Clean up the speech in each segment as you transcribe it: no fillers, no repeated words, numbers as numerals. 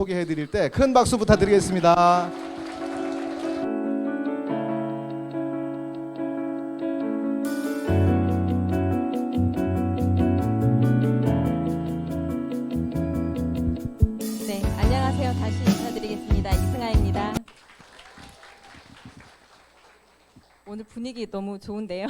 소개해 드릴 때 큰 박수 부탁드리겠습니다. 네, 안녕하세요. 다시 인사드리겠습니다. 이승아입니다. 오늘 분위기 너무 좋은데요.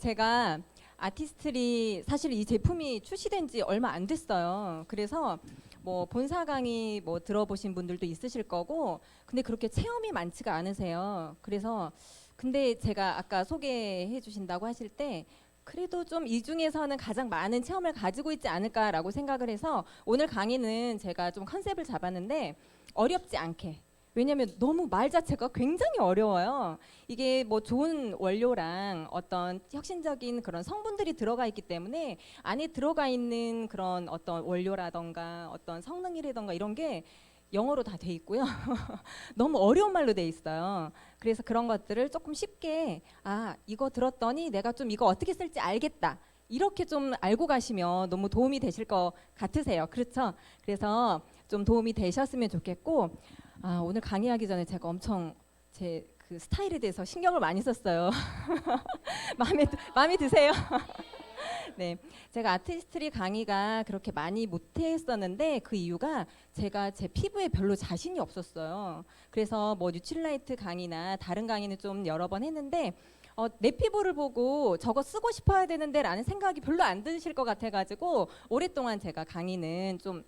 제가 아티스트리 사실 이 제품이 출시된 지 얼마 안 됐어요. 그래서 뭐 본사 강의 뭐 들어보신 분들도 있으실 거고, 근데 그렇게 체험이 많지가 않으세요. 그래서 근데 제가 아까 소개해 주신다고 하실 때 그래도 좀 이 중에서는 가장 많은 체험을 가지고 있지 않을까라고 생각을 해서 오늘 강의는 제가 좀 컨셉을 잡았는데 어렵지 않게, 왜냐하면 너무 말 자체가 굉장히 어려워요. 이게 뭐 좋은 원료랑 어떤 혁신적인 그런 성분들이 들어가 있기 때문에 안에 들어가 있는 그런 어떤 원료라던가 어떤 성능이라던가 이런 게 영어로 다 돼 있고요. 너무 어려운 말로 돼 있어요. 그래서 그런 것들을 조금 쉽게 이거 들었더니 내가 좀 이거 어떻게 쓸지 알겠다. 이렇게 좀 알고 가시면 너무 도움이 되실 것 같으세요. 그렇죠? 그래서 좀 도움이 되셨으면 좋겠고, 오늘 강의하기 전에 제가 엄청 제 그 스타일에 대해서 신경을 많이 썼어요. 마음에 드세요? 네, 제가 아티스트리 강의가 그렇게 많이 못했었는데 그 이유가 제가 제 피부에 별로 자신이 없었어요. 그래서 뭐 뉴트릴라이트 강의나 다른 강의는 좀 여러 번 했는데 내 피부를 보고 저거 쓰고 싶어야 되는데 라는 생각이 별로 안 드실 것 같아가지고 오랫동안 제가 강의는 좀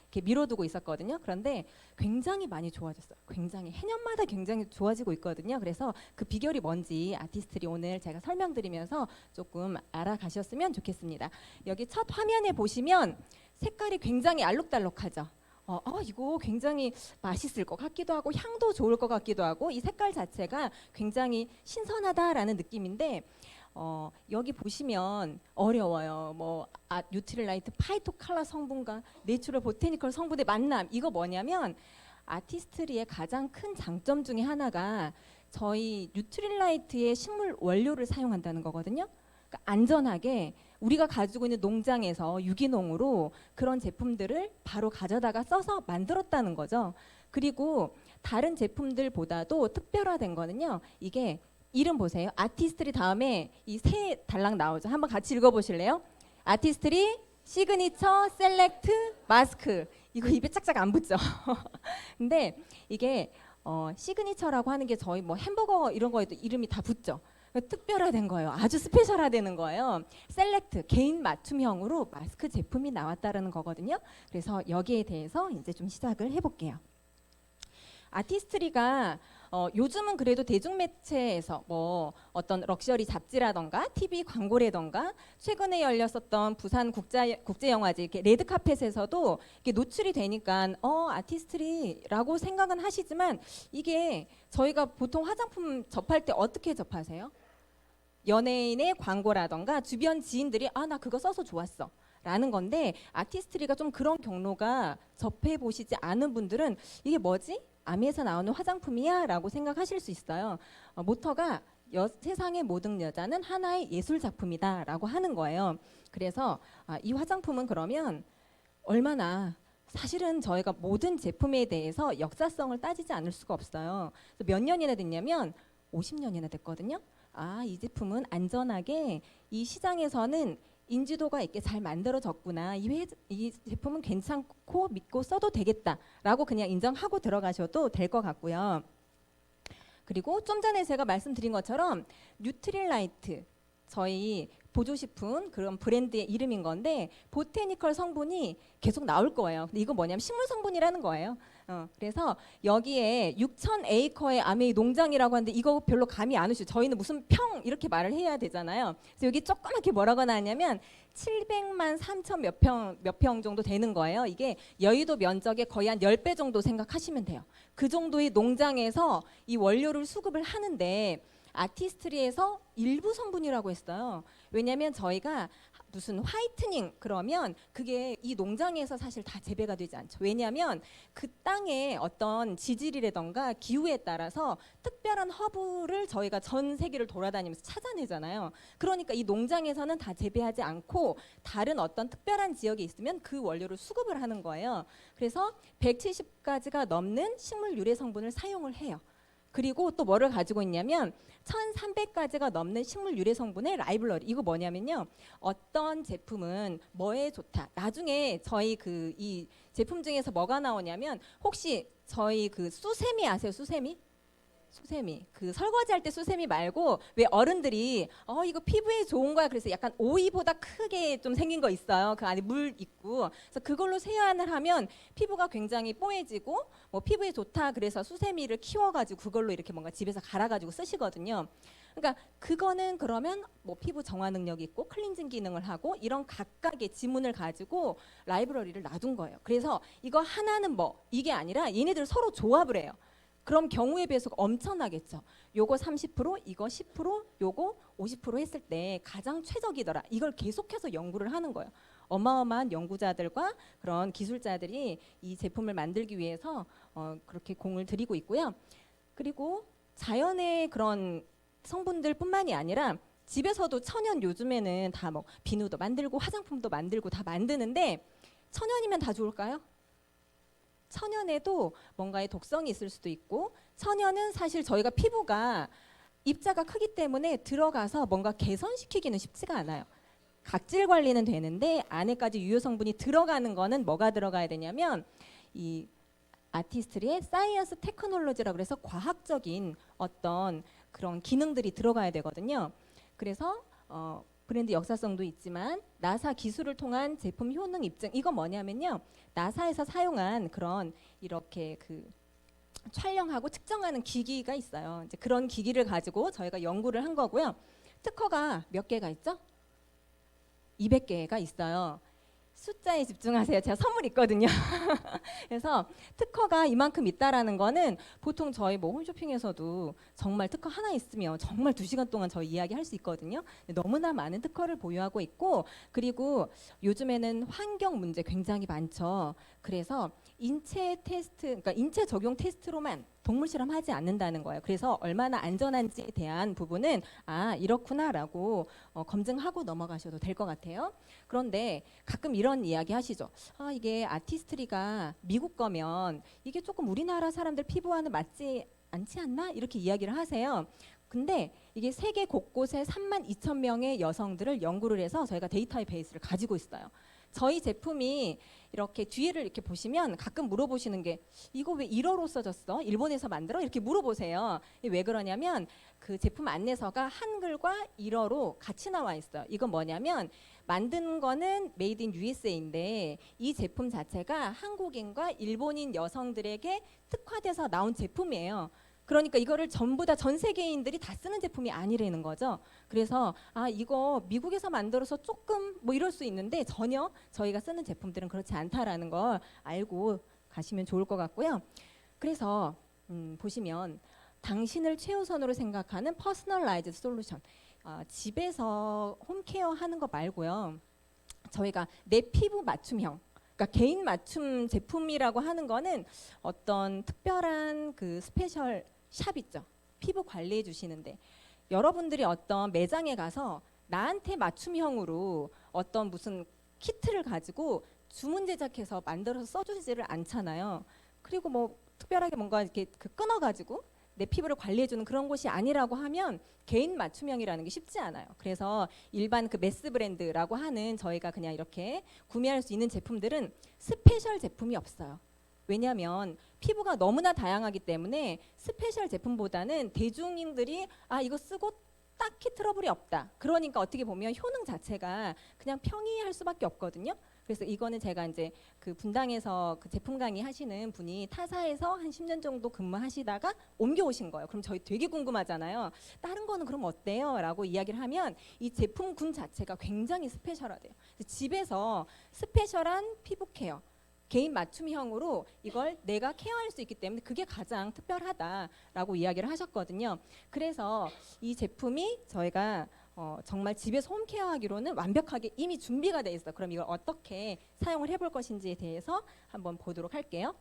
이렇게 미뤄두고 있었거든요. 그런데 굉장히 많이 좋아졌어요. 굉장히 해년마다 굉장히 좋아지고 있거든요. 그래서 그 비결이 뭔지 아티스트리 오늘 제가 설명드리면서 조금 알아가셨으면 좋겠습니다. 여기 첫 화면에 보시면 색깔이 굉장히 알록달록하죠. 이거 굉장히 맛있을 것 같기도 하고 향도 좋을 것 같기도 하고 이 색깔 자체가 굉장히 신선하다라는 느낌인데 여기 보시면 어려워요. 뉴트릴라이트 파이토 칼라 성분과 내추럴 보테니컬 성분의 만남, 이거 뭐냐면 아티스트리의 가장 큰 장점 중에 하나가 저희 뉴트릴라이트의 식물 원료를 사용한다는 거거든요. 그러니까 안전하게 우리가 가지고 있는 농장에서 유기농으로 그런 제품들을 바로 가져다가 써서 만들었다는 거죠. 그리고 다른 제품들보다도 특별화된 거는요. 이게 이름 보세요. 아티스트리 다음에 이 세 달랑 나오죠. 한번 같이 읽어보실래요? 아티스트리 시그니처 셀렉트 마스크. 이거 입에 짝짝 안 붙죠. 근데 이게 시그니처라고 하는 게 저희 뭐 햄버거 이런 거에도 이름이 다 붙죠. 특별화된 거예요. 아주 스페셜화되는 거예요. 셀렉트 개인 맞춤형으로 마스크 제품이 나왔다는 거거든요. 그래서 여기에 대해서 이제 좀 시작을 해볼게요. 아티스트리가 요즘은 그래도 대중매체에서 뭐 어떤 럭셔리 잡지라던가 TV 광고라던가 최근에 열렸었던 부산 국제영화제 이렇게 레드카펫에서도 이렇게 노출이 되니까 아티스트리라고 생각은 하시지만 이게 저희가 보통 화장품 접할 때 어떻게 접하세요? 연예인의 광고라던가 주변 지인들이 나 그거 써서 좋았어 라는 건데, 아티스트리가 좀 그런 경로가 접해보시지 않은 분들은 이게 뭐지? 아미에서 나오는 화장품이야? 라고 생각하실 수 있어요. 모터가 세상의 모든 여자는 하나의 예술작품이다 라고 하는 거예요. 그래서 이 화장품은 그러면 얼마나, 사실은 저희가 모든 제품에 대해서 역사성을 따지지 않을 수가 없어요. 몇 년이나 됐냐면 50년이나 됐거든요. 이 제품은 안전하게 이 시장에서는 인지도가 있게 잘 만들어졌구나. 이 제품은 괜찮고 믿고 써도 되겠다라고 그냥 인정하고 들어가셔도 될 것 같고요. 그리고 좀 전에 제가 말씀드린 것처럼 뉴트릴라이트, 저희 보조식품 그런 브랜드의 이름인 건데 보테니컬 성분이 계속 나올 거예요. 근데 이거 뭐냐면 식물 성분이라는 거예요. 그래서 여기에 6,000에이커의 아메이 농장이라고 하는데 이거 별로 감이 안 오시죠. 저희는 무슨 평 이렇게 말을 해야 되잖아요. 그래서 여기 조그맣게 뭐라고 나왔냐면 700만 3천 몇 평 정도 되는 거예요. 이게 여의도 면적의 거의 한 10배 정도 생각하시면 돼요. 그 정도의 농장에서 이 원료를 수급을 하는데 아티스트리에서 일부 성분이라고 했어요. 왜냐하면 저희가 무슨 화이트닝 그러면 그게 이 농장에서 사실 다 재배가 되지 않죠. 왜냐하면 그 땅의 어떤 지질이라던가 기후에 따라서 특별한 허브를 저희가 전 세계를 돌아다니면서 찾아내잖아요. 그러니까 이 농장에서는 다 재배하지 않고 다른 어떤 특별한 지역에 있으면 그 원료를 수급을 하는 거예요. 그래서 170가지가 넘는 식물 유래 성분을 사용을 해요. 그리고 또 뭐를 가지고 있냐면 1300가지가 넘는 식물 유래 성분의 라이블러리. 이거 뭐냐면요. 어떤 제품은 뭐에 좋다. 나중에 저희 그 이 제품 중에서 뭐가 나오냐면 혹시 저희 그 수세미 아세요? 수세미? 수세미. 그 설거지 할 때 수세미 말고 왜 어른들이 이거 피부에 좋은 거야. 그래서 약간 오이보다 크게 좀 생긴 거 있어요. 그 안에 물 있고. 그래서 그걸로 세안을 하면 피부가 굉장히 뽀얘지고 뭐 피부에 좋다. 그래서 수세미를 키워 가지고 그걸로 이렇게 뭔가 집에서 갈아 가지고 쓰시거든요. 그러니까 그거는 그러면 뭐 피부 정화 능력이 있고 클렌징 기능을 하고 이런 각각의 지문을 가지고 라이브러리를 놔둔 거예요. 그래서 이거 하나는 뭐 이게 아니라 얘네들 서로 조합을 해요. 그럼 경우의 배수가 엄청나겠죠. 요거 30%, 이거 10%, 요거 50% 했을 때 가장 최적이더라. 이걸 계속해서 연구를 하는 거예요. 어마어마한 연구자들과 그런 기술자들이 이 제품을 만들기 위해서 그렇게 공을 들이고 있고요. 그리고 자연의 그런 성분들뿐만이 아니라 집에서도 천연 요즘에는 다 뭐 비누도 만들고 화장품도 만들고 다 만드는데 천연이면 다 좋을까요? 천연에도 뭔가의 독성이 있을 수도 있고 천연은 사실 저희가 피부가 입자가 크기 때문에 들어가서 뭔가 개선시키기는 쉽지가 않아요. 각질 관리는 되는데 안에까지 유효 성분이 들어가는 거는 뭐가 들어가야 되냐면 이 아티스트리의 사이언스 테크놀로지라고 해서 과학적인 어떤 그런 기능들이 들어가야 되거든요. 그래서 브랜드 역사성도 있지만 나사 기술을 통한 제품 효능 입증. 이건 뭐냐면요. 나사에서 사용한 그런 이렇게 그 촬영하고 측정하는 기기가 있어요. 이제 그런 기기를 가지고 저희가 연구를 한 거고요. 특허가 몇 개가 있죠? 200개가 있어요. 숫자에 집중하세요. 제가 선물 있거든요. 그래서 특허가 이만큼 있다라는 거는 보통 저희 뭐 홈쇼핑에서도 정말 특허 하나 있으면 정말 2시간 동안 저희 이야기할 수 있거든요. 너무나 많은 특허를 보유하고 있고 그리고 요즘에는 환경 문제 굉장히 많죠. 그래서 인체 테스트, 그러니까 인체 적용 테스트로만 동물 실험하지 않는다는 거예요. 그래서 얼마나 안전한지에 대한 부분은 이렇구나라고 검증하고 넘어가셔도 될 것 같아요. 그런데 가끔 이런 이야기 하시죠. 이게 아티스트리가 미국 거면 이게 조금 우리나라 사람들 피부와는 맞지 않지 않나? 이렇게 이야기를 하세요. 근데 이게 세계 곳곳에 32,000명의 여성들을 연구를 해서 저희가 데이터베이스를 가지고 있어요. 저희 제품이 이렇게 뒤에를 이렇게 보시면 가끔 물어보시는 게 이거 왜 1어로 써졌어? 일본에서 만들어? 이렇게 물어보세요. 왜 그러냐면 그 제품 안내서가 한글과 1어로 같이 나와 있어요. 이건 뭐냐면 만든 거는 메이드 인 USA인데 이 제품 자체가 한국인과 일본인 여성들에게 특화돼서 나온 제품이에요. 그러니까 이거를 전부 다 전 세계인들이 다 쓰는 제품이 아니라는 거죠. 그래서 이거 미국에서 만들어서 조금 뭐 이럴 수 있는데 전혀 저희가 쓰는 제품들은 그렇지 않다라는 걸 알고 가시면 좋을 것 같고요. 그래서 보시면 당신을 최우선으로 생각하는 퍼스널라이즈 솔루션. 집에서 홈케어 하는 거 말고요. 저희가 내 피부 맞춤형 그러니까 개인 맞춤 제품이라고 하는 거는 어떤 특별한 그 스페셜 샵 있죠. 피부 관리해 주시는데 여러분들이 어떤 매장에 가서 나한테 맞춤형으로 어떤 무슨 키트를 가지고 주문 제작해서 만들어서 써주지를 않잖아요. 그리고 뭐 특별하게 뭔가 이렇게 끊어가지고 내 피부를 관리해주는 그런 곳이 아니라고 하면 개인 맞춤형이라는 게 쉽지 않아요. 그래서 일반 그 매스 브랜드라고 하는 저희가 그냥 이렇게 구매할 수 있는 제품들은 스페셜 제품이 없어요. 왜냐하면 피부가 너무나 다양하기 때문에 스페셜 제품보다는 대중인들이 이거 쓰고 딱히 트러블이 없다. 그러니까 어떻게 보면 효능 자체가 그냥 평이할 수밖에 없거든요. 그래서 이거는 제가 이제 그 분당에서 그 제품 강의 하시는 분이 타사에서 한 10년 정도 근무하시다가 옮겨오신 거예요. 그럼 저희 되게 궁금하잖아요. 다른 거는 그럼 어때요? 라고 이야기를 하면 이 제품군 자체가 굉장히 스페셜하대요. 집에서 스페셜한 피부 케어 개인 맞춤형으로 이걸 내가 케어할 수 있기 때문에 그게 가장 특별하다라고 이야기를 하셨거든요. 그래서 이 제품이 저희가 정말 집에서 홈케어하기로는 완벽하게 이미 준비가 돼 있어. 그럼 이걸 어떻게 사용을 해볼 것인지에 대해서 한번 보도록 할게요.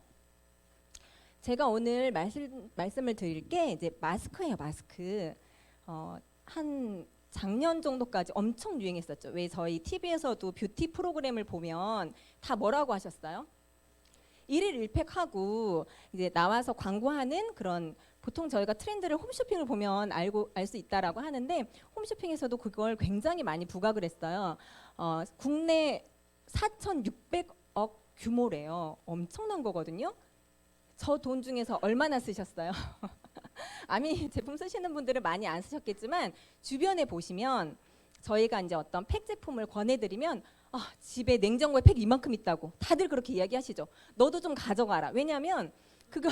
제가 오늘 말씀을 드릴 게 이제 마스크예요. 마스크. 한 작년 정도까지 엄청 유행했었죠. 왜 저희 TV에서도 뷰티 프로그램을 보면 다 뭐라고 하셨어요? 일일 일팩하고 이제 나와서 광고하는 그런, 보통 저희가 트렌드를 홈쇼핑을 보면 알 수 있다라고 하는데, 홈쇼핑에서도 그걸 굉장히 많이 부각을 했어요. 국내 4,600억 규모래요. 엄청난 거거든요. 저 돈 중에서 얼마나 쓰셨어요? 아미 제품 쓰시는 분들은 많이 안 쓰셨겠지만, 주변에 보시면 저희가 이제 어떤 팩 제품을 권해드리면 집에 냉장고에 팩 이만큼 있다고 다들 그렇게 이야기하시죠. 너도 좀 가져가라. 왜냐하면 그거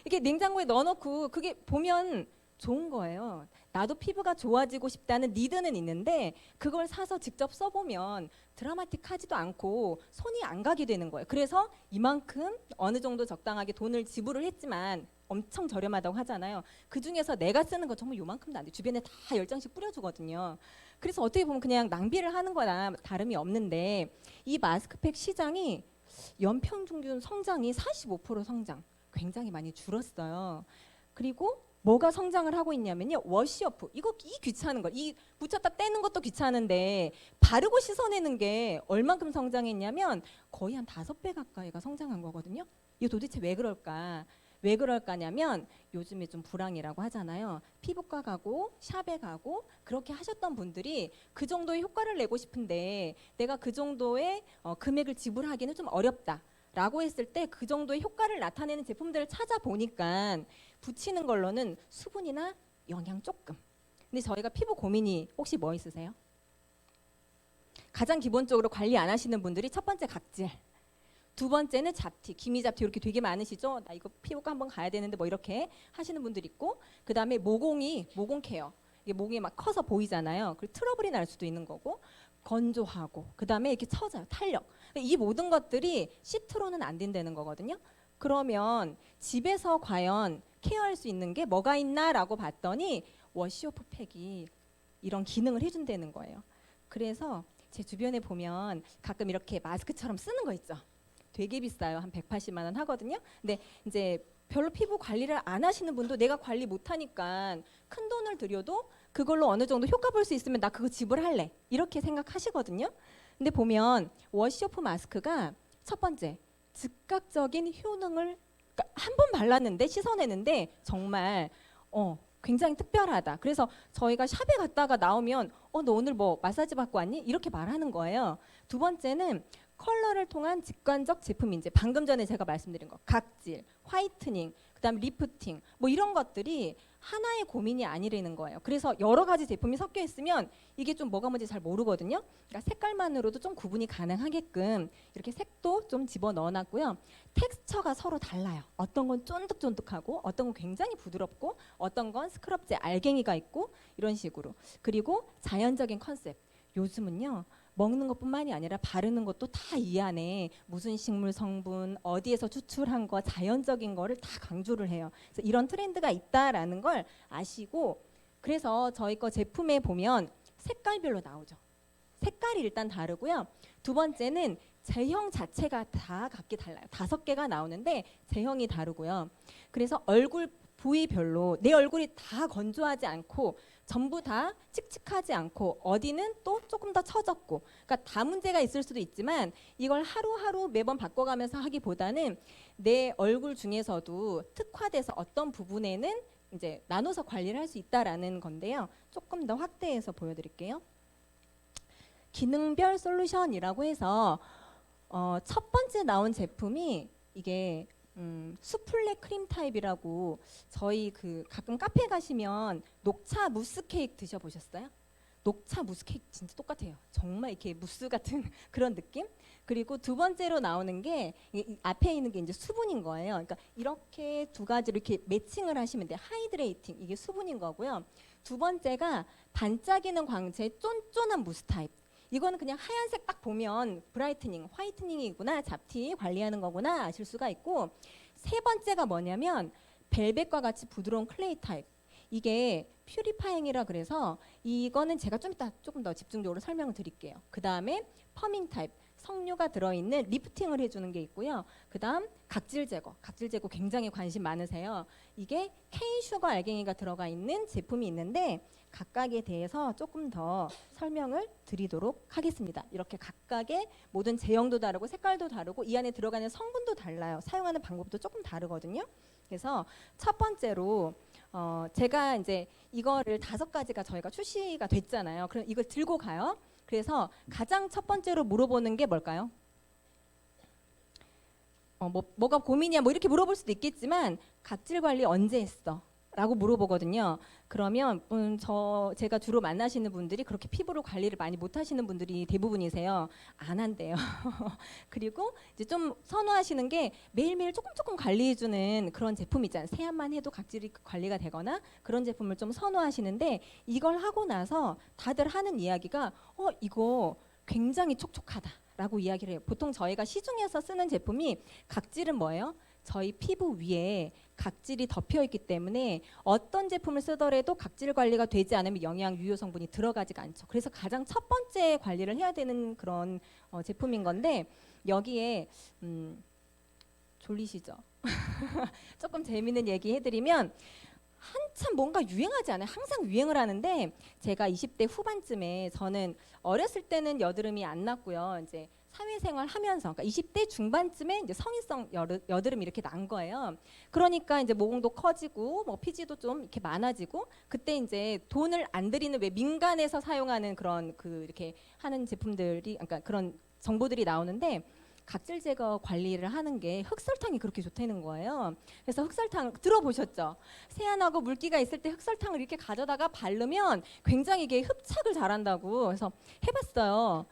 이렇게 냉장고에 넣어놓고 그게 보면 좋은 거예요. 나도 피부가 좋아지고 싶다는 니드는 있는데 그걸 사서 직접 써보면 드라마틱하지도 않고 손이 안 가게 되는 거예요. 그래서 이만큼 어느 정도 적당하게 돈을 지불을 했지만 엄청 저렴하다고 하잖아요. 그 중에서 내가 쓰는 거 정말 요만큼도 안 돼. 주변에 다 10장씩 뿌려주거든요. 그래서 어떻게 보면 그냥 낭비를 하는 거나 다름이 없는데, 이 마스크팩 시장이 연평균 성장이 45% 성장, 굉장히 많이 줄었어요. 그리고 뭐가 성장을 하고 있냐면요, 워시어프. 이 귀찮은 거, 이 붙였다 떼는 것도 귀찮은데 바르고 씻어내는 게 얼만큼 성장했냐면 거의 한 5배 가까이가 성장한 거거든요. 이거 도대체 왜 그럴까? 왜 그럴까냐면 요즘에 좀 불황이라고 하잖아요. 피부과 가고 샵에 가고 그렇게 하셨던 분들이 그 정도의 효과를 내고 싶은데 내가 그 정도의 금액을 지불하기는 좀 어렵다라고 했을 때 그 정도의 효과를 나타내는 제품들을 찾아보니까 붙이는 걸로는 수분이나 영양 조금. 근데 저희가 피부 고민이 혹시 뭐 있으세요? 가장 기본적으로 관리 안 하시는 분들이 첫 번째 각질, 두 번째는 잡티, 기미 잡티 이렇게 되게 많으시죠? 나 이거 피부과 한번 가야 되는데 뭐 이렇게 하시는 분들 있고, 그 다음에 모공 케어. 이게 모공이 막 커서 보이잖아요. 그리고 트러블이 날 수도 있는 거고, 건조하고, 그 다음에 이렇게 처져요, 탄력. 이 모든 것들이 시트로는 안 된다는 거거든요. 그러면 집에서 과연 케어할 수 있는 게 뭐가 있나라고 봤더니 워시오프 팩이 이런 기능을 해준다는 거예요. 그래서 제 주변에 보면 가끔 이렇게 마스크처럼 쓰는 거 있죠. 되게 비싸요. 한 180만 원 하거든요. 근데 이제 별로 피부 관리를 안 하시는 분도 내가 관리 못 하니까 큰 돈을 들여도 그걸로 어느 정도 효과 볼 수 있으면 나 그거 지불할래. 이렇게 생각하시거든요. 근데 보면 워시오프 마스크가 첫 번째 즉각적인 효능을, 그러니까 한 번 발랐는데 씻어내는데 정말 굉장히 특별하다. 그래서 저희가 샵에 갔다가 나오면 너 오늘 뭐 마사지 받고 왔니? 이렇게 말하는 거예요. 두 번째는 컬러를 통한 직관적 제품 인재. 방금 전에 제가 말씀드린 거, 각질, 화이트닝, 그다음 리프팅, 뭐 이런 것들이 하나의 고민이 아니라는 거예요. 그래서 여러 가지 제품이 섞여 있으면 이게 좀 뭐가 뭔지 잘 모르거든요. 그러니까 색깔만으로도 좀 구분이 가능하게끔 이렇게 색도 좀 집어 넣어놨고요. 텍스처가 서로 달라요. 어떤 건 쫀득쫀득하고 어떤 건 굉장히 부드럽고 어떤 건 스크럽제 알갱이가 있고 이런 식으로. 그리고 자연적인 컨셉. 요즘은요, 먹는 것뿐만이 아니라 바르는 것도 다 이 안에 무슨 식물 성분, 어디에서 추출한 거, 자연적인 거를 다 강조를 해요. 그래서 이런 트렌드가 있다라는 걸 아시고, 그래서 저희 거 제품에 보면 색깔별로 나오죠. 색깔이 일단 다르고요. 두 번째는 제형 자체가 다 각기 달라요. 5개가 나오는데 제형이 다르고요. 그래서 얼굴 부위별로 내 얼굴이 다 건조하지 않고 전부 다 칙칙하지 않고 어디는 또 조금 더 처졌고, 그러니까 다 문제가 있을 수도 있지만 이걸 하루하루 매번 바꿔가면서 하기보다는 내 얼굴 중에서도 특화돼서 어떤 부분에는 이제 나눠서 관리를 할 수 있다라는 건데요. 조금 더 확대해서 보여드릴게요. 기능별 솔루션이라고 해서 첫 번째 나온 제품이 이게 수플레 크림 타입이라고, 저희 그 가끔 카페 가시면 녹차 무스 케이크 드셔보셨어요? 녹차 무스 케이크 진짜 똑같아요. 정말 이렇게 무스 같은 그런 느낌? 그리고 두 번째로 나오는 게 이 앞에 있는 게 이제 수분인 거예요. 그러니까 이렇게 두 가지를 이렇게 매칭을 하시면 돼요. 하이드레이팅, 이게 수분인 거고요. 두 번째가 반짝이는 광채 쫀쫀한 무스 타입. 이거는 그냥 하얀색 딱 보면 브라이트닝, 화이트닝이구나, 잡티 관리하는 거구나 아실 수가 있고, 세 번째가 뭐냐면 벨벳과 같이 부드러운 클레이 타입. 이게 퓨리파잉이라 그래서 이거는 제가 좀 이따 조금 더 집중적으로 설명을 드릴게요. 그 다음에 퍼밍 타입, 석류가 들어있는 리프팅을 해주는 게 있고요. 그 다음 각질 제거 굉장히 관심 많으세요. 이게 케인 슈거 알갱이가 들어가 있는 제품이 있는데 각각에 대해서 조금 더 설명을 드리도록 하겠습니다. 이렇게 각각의 모든 제형도 다르고 색깔도 다르고 이 안에 들어가는 성분도 달라요. 사용하는 방법도 조금 다르거든요. 그래서 첫 번째로 제가 이제 이거를 5가지가 저희가 출시가 됐잖아요. 그럼 이걸 들고 가요. 그래서 가장 첫 번째로 물어보는 게 뭘까요? 뭐가 고민이야 뭐 이렇게 물어볼 수도 있겠지만 각질 관리 언제 했어? 라고 물어보거든요. 그러면 제가 주로 만나시는 분들이 그렇게 피부로 관리를 많이 못 하시는 분들이 대부분이세요. 안 한대요. 그리고 이제 좀 선호하시는 게 매일매일 조금 관리해주는 그런 제품 있잖아요. 세안만 해도 각질이 관리가 되거나 그런 제품을 좀 선호하시는데 이걸 하고 나서 다들 하는 이야기가 이거 굉장히 촉촉하다라고 이야기를 해요. 보통 저희가 시중에서 쓰는 제품이 각질은 뭐예요? 저희 피부 위에 각질이 덮여 있기 때문에 어떤 제품을 쓰더라도 각질 관리가 되지 않으면 영양 유효 성분이 들어가지가 않죠. 그래서 가장 첫 번째 관리를 해야 되는 그런 제품인 건데 여기에 졸리시죠? 조금 재미있는 얘기 해드리면 한참 뭔가 유행하지 않아요. 항상 유행을 하는데 제가 20대 후반쯤에 저는 어렸을 때는 여드름이 안 났고요. 이제 사회생활 하면서 그러니까 20대 중반쯤에 이제 성인성 여드름이 이렇게 난 거예요. 그러니까 이제 모공도 커지고 뭐 피지도 좀 이렇게 많아지고 그때 이제 돈을 안 들이는 왜 민간에서 사용하는 그런 이렇게 하는 제품들이 그러니까 그런 정보들이 나오는데 각질 제거 관리를 하는 게 흑설탕이 그렇게 좋다는 거예요. 그래서 흑설탕 들어보셨죠? 세안하고 물기가 있을 때 흑설탕을 이렇게 가져다가 바르면 굉장히 이게 흡착을 잘한다고 그래서 해봤어요.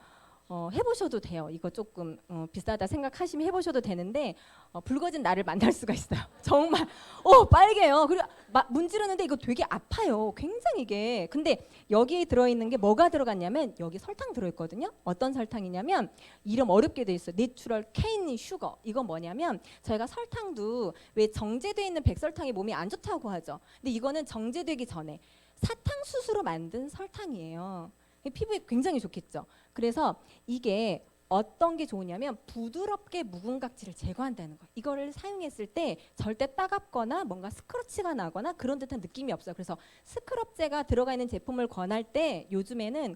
해보셔도 돼요. 이거 조금 비싸다 생각하시면 해보셔도 되는데 붉어진 나를 만날 수가 있어요. 정말 빨개요. 그리고 문지르는데 이거 되게 아파요. 굉장히 이게. 근데 여기에 들어있는 게 뭐가 들어갔냐면 여기 설탕 들어있거든요. 어떤 설탕이냐면 이름 어렵게 돼 있어요. 내추럴 케인 슈거. 이건 뭐냐면 저희가 설탕도 왜 정제되어 있는 백설탕이 몸에 안 좋다고 하죠. 근데 이거는 정제되기 전에 사탕수수로 만든 설탕이에요. 피부에 굉장히 좋겠죠. 그래서 이게 어떤 게 좋으냐면 부드럽게 묵은 각질을 제거한다는 거예요. 이거를 사용했을 때 절대 따갑거나 뭔가 스크러치가 나거나 그런 듯한 느낌이 없어요. 그래서 스크럽제가 들어가 있는 제품을 권할 때 요즘에는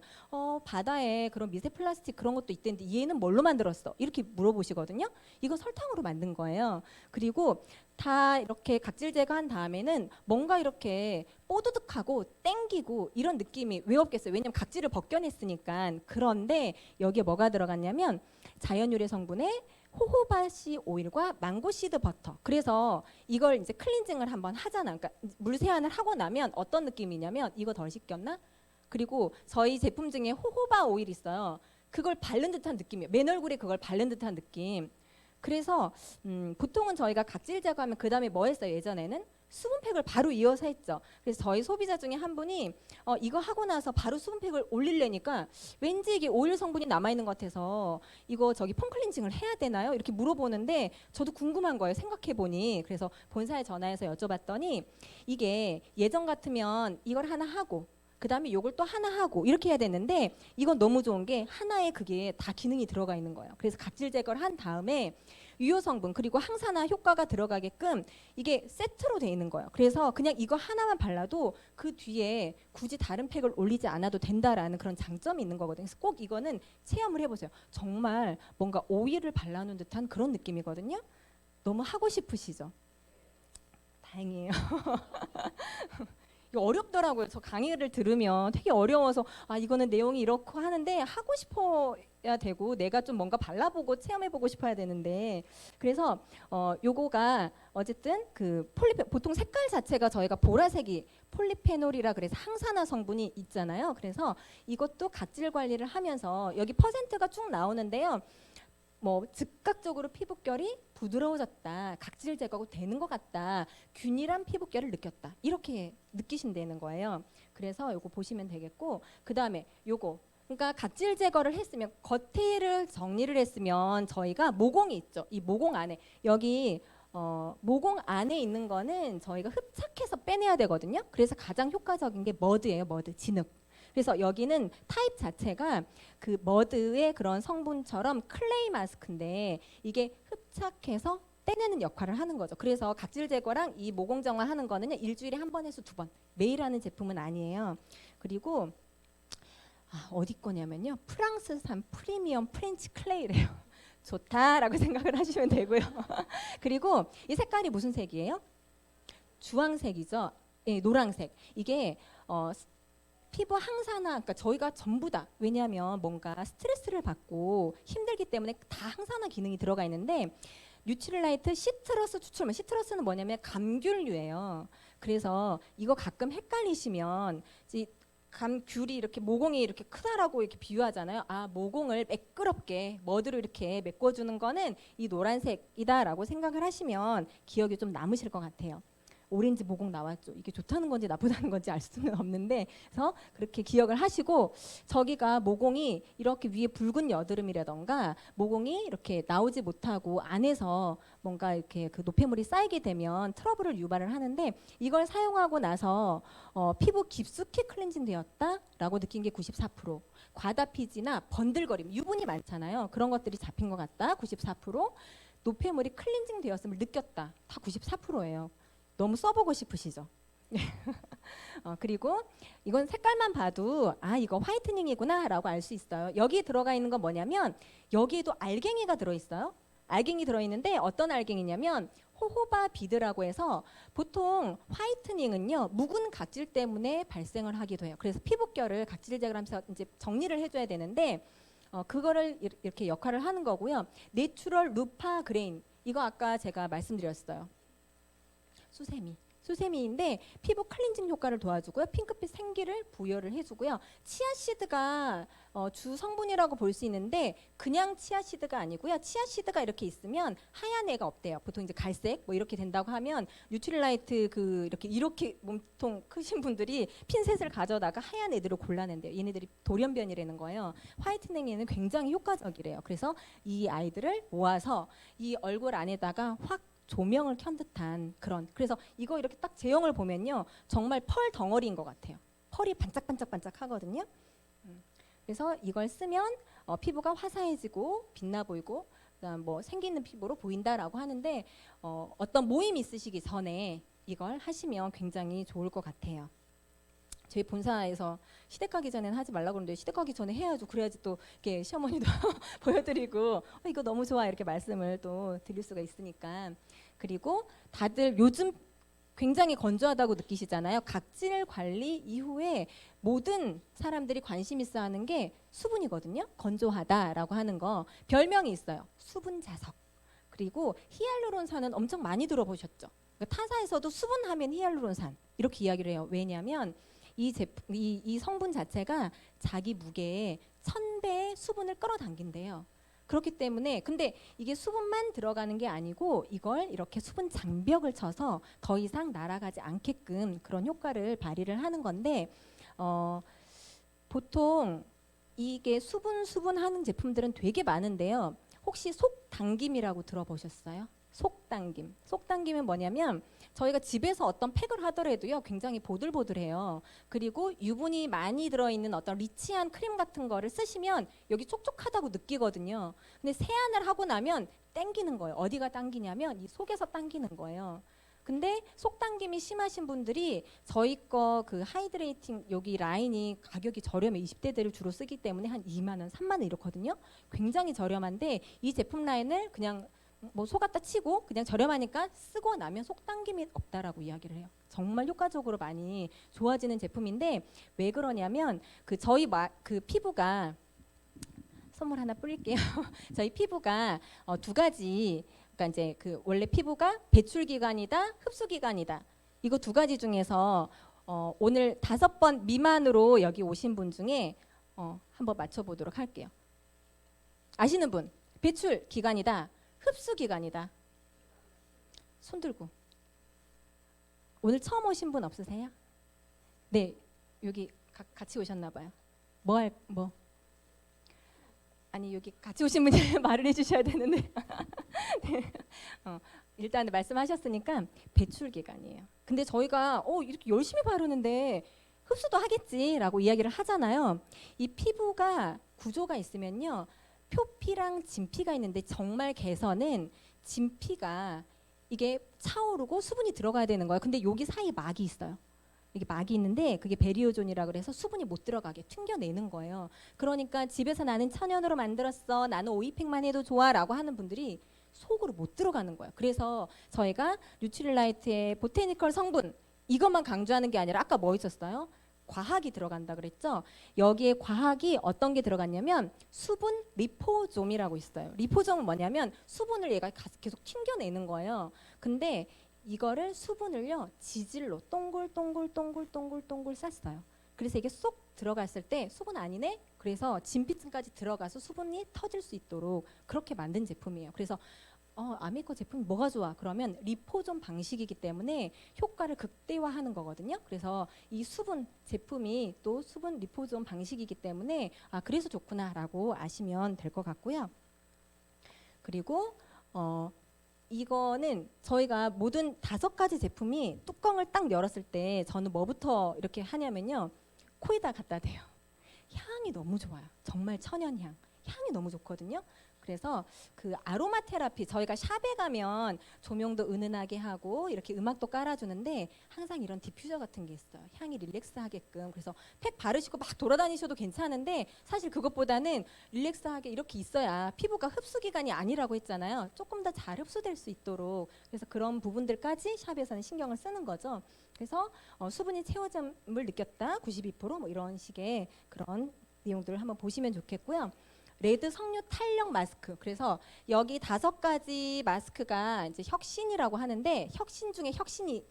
바다에 그런 미세 플라스틱 그런 것도 있던데 얘는 뭘로 만들었어? 이렇게 물어보시거든요. 이거 설탕으로 만든 거예요. 그리고 다 이렇게 각질 제거한 다음에는 뭔가 이렇게 뽀드득하고 땡기고 이런 느낌이 왜 없겠어요? 왜냐면 각질을 벗겨냈으니까. 그런데 여기에 뭐가 들어갔냐면 자연 유래 성분에 호호바씨 오일과 망고시드 버터. 그래서 이걸 이제 클렌징을 한번 하잖아. 그러니까 물 세안을 하고 나면 어떤 느낌이냐면 이거 덜 씻겼나? 그리고 저희 제품 중에 호호바 오일 있어요. 그걸 바른 듯한 느낌이에요. 맨 얼굴에 그걸 바른 듯한 느낌. 그래서 보통은 저희가 각질 제거하면 그 다음에 뭐 했어요? 예전에는 수분팩을 바로 이어서 했죠. 그래서 저희 소비자 중에 한 분이 이거 하고 나서 바로 수분팩을 올리려니까 왠지 이게 오일 성분이 남아있는 것 같아서 이거 저기 폼클렌징을 해야 되나요? 이렇게 물어보는데 저도 궁금한 거예요. 생각해보니. 그래서 본사에 전화해서 여쭤봤더니 이게 예전 같으면 이걸 하나 하고 그 다음에 요걸 또 하나 하고 이렇게 해야 되는데 이건 너무 좋은 게 하나에 그게 다 기능이 들어가 있는 거예요. 그래서 각질 제거를 한 다음에 유효 성분 그리고 항산화 효과가 들어가게끔 이게 세트로 돼 있는 거예요. 그래서 그냥 이거 하나만 발라도 그 뒤에 굳이 다른 팩을 올리지 않아도 된다라는 그런 장점이 있는 거거든요. 그래서 꼭 이거는 체험을 해보세요. 정말 뭔가 오일을 발라놓은 듯한 그런 느낌이거든요. 너무 하고 싶으시죠? 다행이에요. 이거 어렵더라고요. 저 강의를 들으면 되게 어려워서 이거는 내용이 이렇고 하는데 하고 싶어야 되고 내가 좀 뭔가 발라보고 체험해보고 싶어야 되는데 그래서 요거가 어쨌든 보통 색깔 자체가 저희가 보라색이 폴리페놀이라 그래서 항산화 성분이 있잖아요. 그래서 이것도 각질 관리를 하면서 여기 퍼센트가 쭉 나오는데요. 뭐 즉각적으로 피부결이 부드러워졌다, 각질 제거가 되는 것 같다, 균일한 피부결을 느꼈다 이렇게 느끼신다는 거예요. 그래서 요거 보시면 되겠고 그 다음에 요거 그러니까 각질 제거를 했으면 겉에를 정리를 했으면 저희가 모공이 있죠. 이 모공 안에 여기 모공 안에 있는 거는 저희가 흡착해서 빼내야 되거든요. 그래서 가장 효과적인 게 머드예요. 머드, 진흙. 그래서 여기는 타입 자체가 그 머드의 그런 성분처럼 클레이 마스크인데 이게 흡착해서 떼내는 역할을 하는 거죠. 그래서 각질 제거랑 이 모공 정화 하는 거는요, 일주일에 한 번에서 두 번, 매일 하는 제품은 아니에요. 그리고 어디 거냐면요, 프랑스산 프리미엄 프렌치 클레이래요. 좋다라고 생각을 하시면 되고요. 그리고 이 색깔이 무슨 색이에요? 주황색이죠. 예, 노란색. 이게 피부 항산화, 그러니까 저희가 전부 다, 왜냐하면 뭔가 스트레스를 받고 힘들기 때문에 다 항산화 기능이 들어가 있는데, 뉴트릴라이트 시트러스 추출물, 시트러스는 뭐냐면 감귤류예요. 그래서 이거 가끔 헷갈리시면 감귤이 이렇게 모공이 이렇게 크다라고 이렇게 비유하잖아요. 모공을 매끄럽게 머드로 이렇게 메꿔주는 거는 이 노란색이다라고 생각을 하시면 기억이 좀 남으실 것 같아요. 오렌지 모공 나왔죠. 이게 좋다는 건지 나쁘다는 건지 알 수는 없는데, 그래서 그렇게 기억을 하시고, 저기가 모공이 이렇게 위에 붉은 여드름이라던가 모공이 이렇게 나오지 못하고 안에서 뭔가 이렇게 그 노폐물이 쌓이게 되면 트러블을 유발을 하는데, 이걸 사용하고 나서 피부 깊숙이 클렌징 되었다라고 느낀 게 94%, 과다 피지나 번들거림, 유분이 많잖아요. 그런 것들이 잡힌 것 같다 94%, 노폐물이 클렌징 되었음을 느꼈다 다 94%예요. 너무 써보고 싶으시죠? 그리고 이건 색깔만 봐도 이거 화이트닝이구나 라고 알 수 있어요. 여기 들어가 있는 건 뭐냐면, 여기에도 알갱이가 들어있어요. 알갱이 들어있는데 어떤 알갱이냐면 호호바 비드라고 해서, 보통 화이트닝은요 묵은 각질 때문에 발생을 하기도 해요. 그래서 피부결을 각질 제거를 하면서 이제 정리를 해줘야 되는데, 그거를 이렇게 역할을 하는 거고요. 내추럴 루파 그레인, 이거 아까 제가 말씀드렸어요. 수세미인데 피부 클렌징 효과를 도와주고요. 핑크빛 생기를 부여를 해주고요. 치아씨드가 주 성분이라고 볼 수 있는데, 그냥 치아씨드가 아니고요. 치아씨드가 이렇게 있으면 하얀 애가 없대요. 보통 이제 갈색 뭐 이렇게 된다고 하면, 뉴트릴라이트 이렇게 몸통 크신 분들이 핀셋을 가져다가 하얀 애들을 골라낸대요. 얘네들이 돌연변이라는 거예요. 화이트닝에는 굉장히 효과적이래요. 그래서 이 아이들을 모아서 이 얼굴 안에다가 확 조명을 켠 듯한 그런, 그래서 이거 이렇게 딱 제형을 보면요 정말 펄 덩어리인 것 같아요. 펄이 반짝반짝반짝 하거든요. 그래서 이걸 쓰면 피부가 화사해지고 빛나 보이고, 그다음 뭐 생기 있는 피부로 보인다라고 하는데, 어떤 모임 있으시기 전에 이걸 하시면 굉장히 좋을 것 같아요. 저희 본사에서 시댁 가기 전에는 하지 말라고 그러는데, 시댁 가기 전에 해야죠. 그래야지 또 이렇게 시어머니도 보여드리고 이거 너무 좋아 이렇게 말씀을 또 드릴 수가 있으니까. 그리고 다들 요즘 굉장히 건조하다고 느끼시잖아요. 각질 관리 이후에 모든 사람들이 관심 있어 하는 게 수분이거든요. 건조하다라고 하는 거 별명이 있어요. 수분 자석. 그리고 히알루론산은 엄청 많이 들어보셨죠. 그러니까 타사에서도 수분하면 히알루론산 이렇게 이야기를 해요. 왜냐하면 이 성분 자체가 자기 무게에 1000배의 수분을 끌어당긴대요. 그렇기 때문에, 근데 이게 수분만 들어가는 게 아니고 이걸 이렇게 수분 장벽을 쳐서 더 이상 날아가지 않게끔 그런 효과를 발휘를 하는 건데, 보통 이게 수분하는 제품들은 되게 많은데요. 혹시 속당김이라고 들어보셨어요? 속당김. 속당김은 뭐냐면, 저희가 집에서 어떤 팩을 하더라도요 굉장히 보들보들해요. 그리고 유분이 많이 들어있는 어떤 리치한 크림 같은 거를 쓰시면 여기 촉촉하다고 느끼거든요. 근데 세안을 하고 나면 땡기는 거예요. 어디가 당기냐면 이 속에서 당기는 거예요. 근데 속당김이 심하신 분들이 저희 거 그 하이드레이팅 여기 라인이 가격이 저렴해. 20대들을 주로 쓰기 때문에 한 2만 원, 3만 원 이렇거든요. 굉장히 저렴한데 이 제품 라인을 그냥 뭐 속았다 치고 그냥 저렴하니까 쓰고 나면 속당김이 없다라고 이야기를 해요. 정말 효과적으로 많이 좋아지는 제품인데, 왜 그러냐면 저희 그 피부가, 선물 하나 뿌릴게요. 저희 피부가 두 가지, 그러니까 이제 그 원래 피부가 배출 기관이다, 흡수 기관이다. 이거 두 가지 중에서 오늘 5번 미만으로 여기 오신 분 중에 한번 맞춰보도록 할게요. 아시는 분? 배출 기관이다, 흡수 기관이다. 손 들고. 오늘 처음 오신 분 없으세요? 네, 여기 같이 오셨나 봐요. 뭐? 아니 여기 같이 오신 분이 말을 해주셔야 되는데. 네. 일단 말씀하셨으니까 배출 기간이에요. 근데 저희가 이렇게 열심히 바르는데 흡수도 하겠지라고 이야기를 하잖아요. 이 피부가 구조가 있으면요. 표피랑 진피가 있는데 정말 개선은 진피가 이게 차오르고 수분이 들어가야 되는 거예요. 근데 여기 사이에 막이 있어요. 이게 막이 있는데 그게 베리오존이라 그래서 수분이 못 들어가게 튕겨내는 거예요. 그러니까 집에서 나는 천연으로 만들었어. 나는 오이팩만 해도 좋아라고 하는 분들이 속으로 못 들어가는 거예요. 그래서 저희가 뉴트릴라이트의 보테니컬 성분 이것만 강조하는 게 아니라 아까 뭐 있었어요? 과학이 들어간다 그랬죠. 여기에 과학이 어떤 게 들어갔냐면 수분 리포좀이라고 있어요. 리포좀은 뭐냐면 수분을 얘가 계속 튕겨내는 거예요. 근데 이거를 수분을요 지질로 동글동글 쌌어요. 그래서 이게 쏙 들어갔을 때 수분 아니네. 그래서 진피층까지 들어가서 수분이 터질 수 있도록 그렇게 만든 제품이에요. 그래서 아메이커 제품이 뭐가 좋아? 그러면 리포존 방식이기 때문에 효과를 극대화하는 거거든요. 그래서 이 수분 제품이 또 수분 리포존 방식이기 때문에 그래서 좋구나라고 아시면 될 것 같고요. 그리고 이거는 저희가 모든 5가지 제품이 뚜껑을 딱 열었을 때 저는 뭐부터 이렇게 하냐면요. 코에다 갖다 대요. 향이 너무 좋아요. 정말 천연향. 향이 너무 좋거든요. 그래서 그 아로마 테라피 저희가 샵에 가면 조명도 은은하게 하고 이렇게 음악도 깔아주는데 항상 이런 디퓨저 같은 게 있어요. 향이 릴렉스하게끔. 그래서 팩 바르시고 막 돌아다니셔도 괜찮은데 사실 그것보다는 릴렉스하게 이렇게 있어야 피부가 흡수 기간이 아니라고 했잖아요. 조금 더 잘 흡수될 수 있도록. 그래서 그런 부분들까지 샵에서는 신경을 쓰는 거죠. 그래서 수분이 채워짐을 느꼈다 92%뭐 이런 식의 그런 내용들을 한번 보시면 좋겠고요. 레드 석류 탄력 마스크. 그래서 여기 5가지 마스크가 이제 혁신이라고 하는데 혁신 중에 혁신이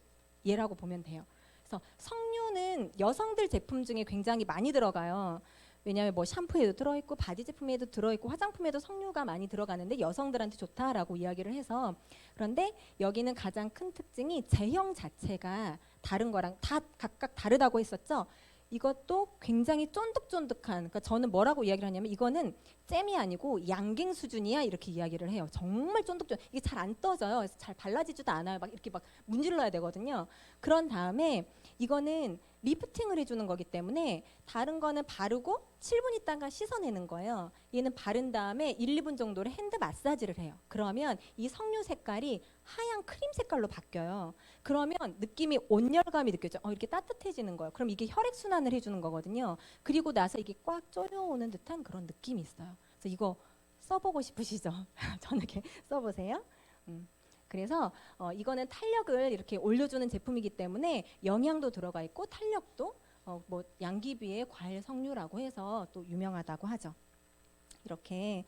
얘라고 보면 돼요. 그래서 석류는 여성들 제품 중에 굉장히 많이 들어가요. 왜냐하면 뭐 샴푸에도 들어있고 바디 제품에도 들어있고 화장품에도 석류가 많이 들어가는데 여성들한테 좋다라고 이야기를 해서 그런데 여기는 가장 큰 특징이 제형 자체가 다른 거랑 다 각각 다르다고 했었죠. 이것도 굉장히 쫀득쫀득한 그러니까 저는 뭐라고 이야기를 하냐면 이거는 잼이 아니고 양갱 수준이야 이렇게 이야기를 해요. 정말 쫀득쫀득 이게 잘 안 떠져요. 그래서 잘 발라지지도 않아요. 막 이렇게 막 문질러야 되거든요. 그런 다음에 이거는 리프팅을 해주는 거기 때문에 다른 거는 바르고 7분 있다가 씻어내는 거예요. 얘는 바른 다음에 1, 2분 정도를 핸드 마사지를 해요. 그러면 이 석류 색깔이 하얀 크림 색깔로 바뀌어요. 그러면 느낌이 온열감이 느껴져. 이렇게 따뜻해지는 거예요. 그럼 이게 혈액 순환을 해주는 거거든요. 그리고 나서 이게 꽉 졸여오는 듯한 그런 느낌이 있어요. 그래서 이거 써보고 싶으시죠? 저녁에 써보세요. 그래서 이거는 탄력을 이렇게 올려주는 제품이기 때문에 영양도 들어가 있고 탄력도 뭐 양귀비의 과일 석류라고 해서 또 유명하다고 하죠. 이렇게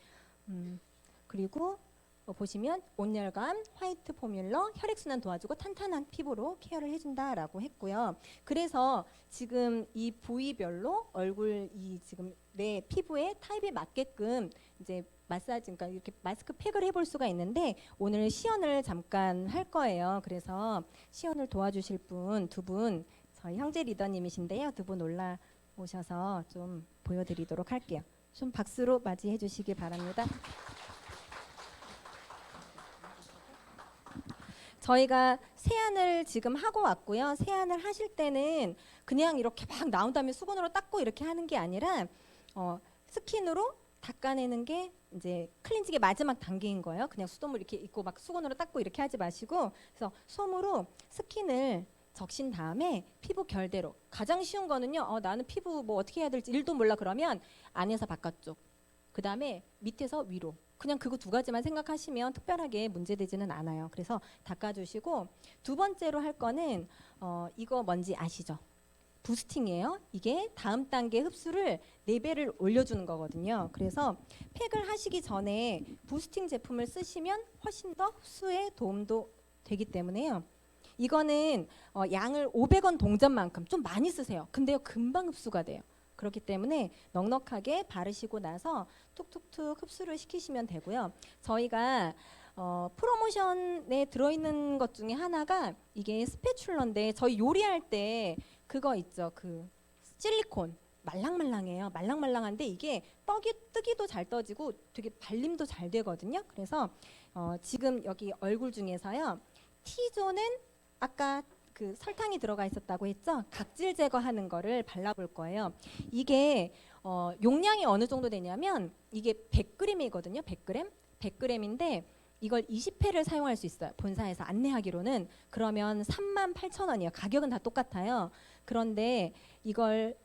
그리고 보시면 온열감, 화이트 포뮬러, 혈액순환 도와주고 탄탄한 피부로 케어를 해준다라고 했고요. 그래서 지금 이 부위별로 얼굴 이 지금 내 피부의 타입에 맞게끔 이제 마사지, 그러니까 이렇게 마스크 팩을 해볼 수가 있는데 오늘 시연을 잠깐 할 거예요. 그래서 시연을 도와주실 분 2분 저희 형제 리더님이신데요. 2분 올라 오셔서 좀 보여드리도록 할게요. 좀 박수로 맞이해 주시기 바랍니다. 저희가 세안을 지금 하고 왔고요. 세안을 하실 때는 그냥 이렇게 막 나온 다음에 수건으로 닦고 이렇게 하는 게 아니라 스킨으로 닦아내는 게 이제 클렌징의 마지막 단계인 거예요. 그냥 수돗물 이렇게 있고 막 수건으로 닦고 이렇게 하지 마시고 그래서 솜으로 스킨을 적신 다음에 피부 결대로 가장 쉬운 거는요. 나는 피부 뭐 어떻게 해야 될지 1도 몰라 그러면 안에서 바깥쪽 그 다음에 밑에서 위로 그냥 그거 2가지만 생각하시면 특별하게 문제되지는 않아요. 그래서 닦아주시고 2번째로 할 거는 이거 뭔지 아시죠? 부스팅이에요. 이게 다음 단계 흡수를 4배를 올려주는 거거든요. 그래서 팩을 하시기 전에 부스팅 제품을 쓰시면 훨씬 더 흡수에 도움도 되기 때문에요. 이거는 양을 500원 동전만큼 좀 많이 쓰세요. 근데요 금방 흡수가 돼요. 그렇기 때문에 넉넉하게 바르시고 나서 툭툭툭 흡수를 시키시면 되고요. 저희가 프로모션에 들어있는 것 중에 하나가 이게 스패츌러인데 저희 요리할 때 그거 있죠. 그 실리콘 말랑말랑해요. 말랑말랑한데 이게 뜨기도 잘 떠지고 되게 발림도 잘 되거든요. 그래서 지금 여기 얼굴 중에서요. T존은 아까 그 설탕이 들어가 있었다고 했죠. 각질 제거하는 거를 발라볼 거예요. 이게 용량이 어느 정도 되냐면 이게 100g이거든요. 100g? 100g인데 이걸 20회를 사용할 수 있어요. 본사에서 안내하기로는. 그러면 38,000원이에요. 가격은 다 똑같아요. 그런데 이걸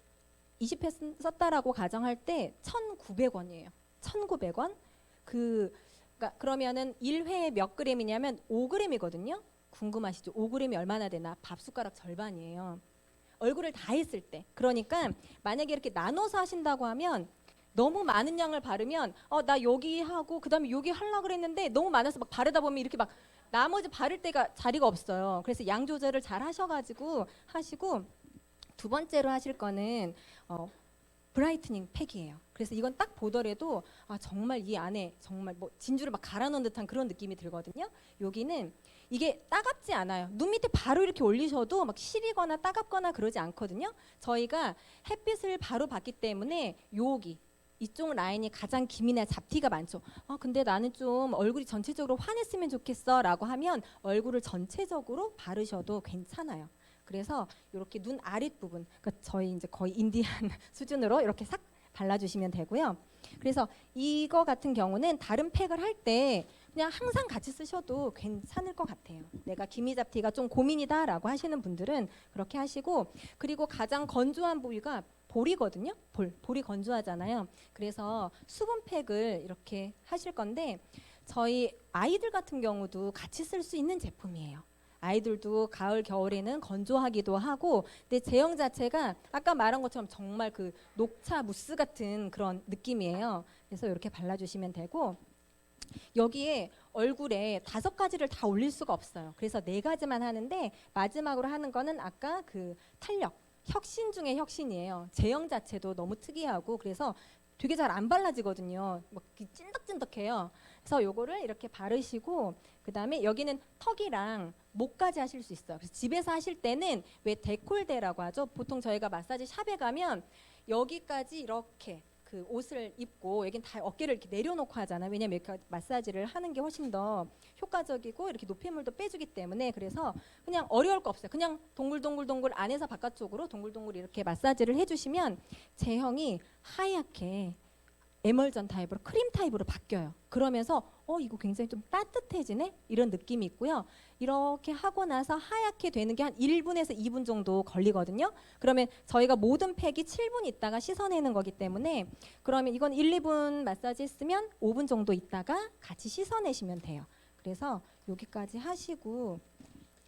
20회 썼다라고 가정할 때 1,900원이에요. 1,900원? 그러니까 그러면은 1회에 몇 g이냐면 5g이거든요. 궁금하시죠? 5g이 얼마나 되나? 밥 숟가락 절반이에요. 얼굴을 다 했을 때. 그러니까 만약에 이렇게 나눠서 하신다고 하면 너무 많은 양을 바르면 나 여기 하고 그다음에 여기 하려고 그랬는데 너무 많아서 막 바르다 보면 이렇게 막 나머지 바를 때가 자리가 없어요. 그래서 양 조절을 잘 하셔가지고 하시고 두 번째로 하실 거는 브라이트닝 팩이에요. 그래서 이건 딱 보더라도 정말 이 안에 정말 뭐 진주를 막 갈아 넣은 듯한 그런 느낌이 들거든요. 여기는 이게 따갑지 않아요. 눈 밑에 바로 이렇게 올리셔도 막 시리거나 따갑거나 그러지 않거든요. 저희가 햇빛을 바로 받기 때문에 여기 이쪽 라인이 가장 기미나 잡티가 많죠. 근데 나는 좀 얼굴이 전체적으로 환했으면 좋겠어 라고 하면 얼굴을 전체적으로 바르셔도 괜찮아요. 그래서 이렇게 눈 아랫부분, 그러니까 저희 이제 거의 인디안 수준으로 이렇게 싹 발라주시면 되고요. 그래서 이거 같은 경우는 다른 팩을 할 때 그냥 항상 같이 쓰셔도 괜찮을 것 같아요. 내가 기미 잡티가 좀 고민이다라고 하시는 분들은 그렇게 하시고, 그리고 가장 건조한 부위가 볼이거든요. 볼이 건조하잖아요. 그래서 수분팩을 이렇게 하실 건데 저희 아이들 같은 경우도 같이 쓸 수 있는 제품이에요. 아이들도 가을 겨울에는 건조하기도 하고, 근데 제형 자체가 아까 말한 것처럼 정말 그 녹차 무스 같은 그런 느낌이에요. 그래서 이렇게 발라주시면 되고, 여기에 얼굴에 5가지를 다 올릴 수가 없어요. 그래서 4가지만 하는데 마지막으로 하는 거는 아까 그 탄력, 혁신 중에 혁신이에요. 제형 자체도 너무 특이하고 그래서 되게 잘 안 발라지거든요. 막 찐득찐득해요. 그래서 요거를 이렇게 바르시고, 그 다음에 여기는 턱이랑 목까지 하실 수 있어요. 그래서 집에서 하실 때는 왜 데콜데라고 하죠. 보통 저희가 마사지 샵에 가면 여기까지 이렇게 그 옷을 입고 여긴 다 어깨를 이렇게 내려놓고 하잖아요. 왜냐면 이렇게 마사지를 하는 게 훨씬 더 효과적이고 이렇게 노폐물도 빼주기 때문에. 그래서 그냥 어려울 거 없어요. 그냥 동글동글동글 안에서 바깥쪽으로 동글동글 이렇게 마사지를 해주시면 제형이 하얗게 에멀전 타입으로 크림 타입으로 바뀌어요. 그러면서 이거 굉장히 좀 따뜻해지네 이런 느낌이 있고요. 이렇게 하고 나서 하얗게 되는 게 한 1분에서 2분 정도 걸리거든요. 그러면 저희가 모든 팩이 7분 있다가 씻어내는 거기 때문에, 그러면 이건 1, 2분 마사지 했으면 5분 정도 있다가 같이 씻어내시면 돼요. 그래서 여기까지 하시고